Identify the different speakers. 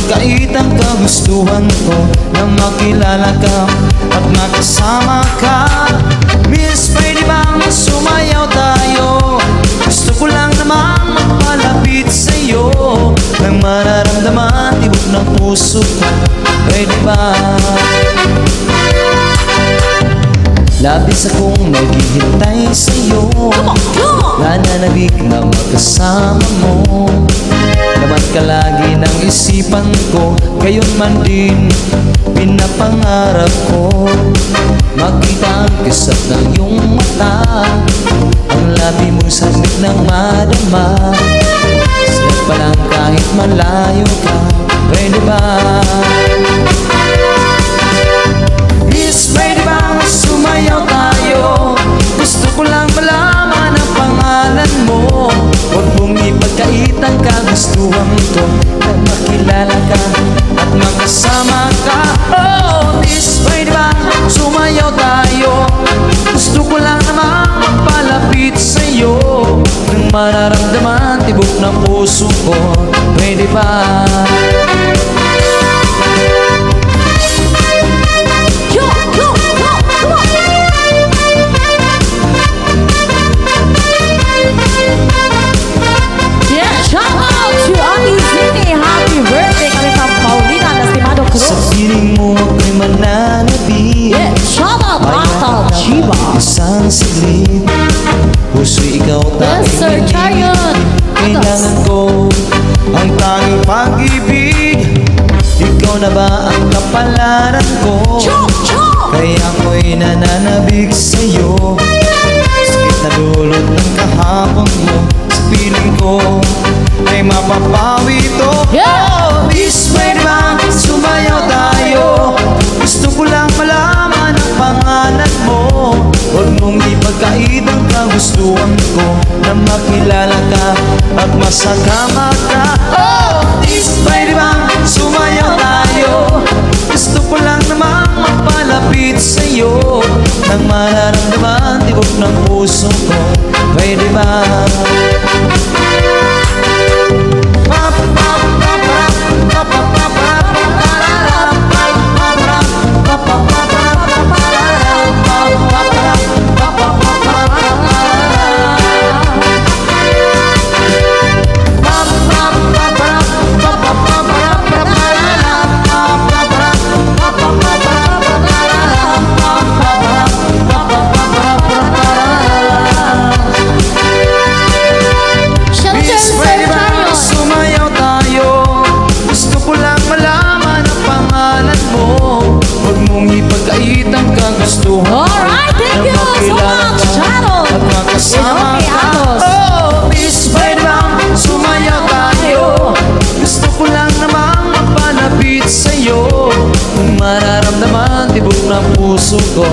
Speaker 1: ipagkait ang kagustuhan ko na makilala ka at makasama ka. Miss, pwede bang sumayaw tayo? Gusto ko lang namang magpalapit sa'yo nang mararamdaman tibok ng puso ko. Pwede ba? Labis akong naghihintay sa'yo, nananabik na magkasama mo. Laman ka lagi ng isipan ko, gayon man din pinapangarap ko. Makita ang kisap ng iyong mata, ang labi mo saglit ng madama. Sarap pa lang kahit malayo ka, pwede ba? Miss, pwede bang sumayaw tayo? Gusto ko lang malaman ang pangalan mo. Huwag mong ipagkait ang kagustuhan ko na makilala ka at makasama ka. Oh, miss, pwede bang sumayaw tayo? Gusto ko lang naman magpalapit sa'yo nang mararamdaman tibok ng puso ko. Pwede ba? Sa piling mo ako'y mananabik.
Speaker 2: Shout out Rata Chiba.
Speaker 1: Isang silid, puso'y ikaw
Speaker 2: Yes, Sir Chariot.
Speaker 1: Kailangan ko ang tanging pag-ibig. Ikaw na ba ang kapalaran ko? Kaya ako'y nananabik sa'yo. Sakit na dulot ng kahapon mo, sa piling ko ay mapapawi ito. Oh, miss, pwede bang sumayaw tayo? Gusto ko lang malaman ang pangalan mo. Huwag mong ipagkait ang kagustuhan ko na makilala ka at masakama ka. Oh, miss, pwede bang sumayaw tayo? Gusto ko lang namang magpalapit sa'yo nang mararamdaman tibok ng puso ko. Pwede ba?
Speaker 2: Alright, thank you so much, Charo.
Speaker 1: At makasama ka. Oh, miss, pwede bang sumayaw tayo? Gusto ko lang namang magpalapit sa'yo nang mararamdaman tibok ng puso ko.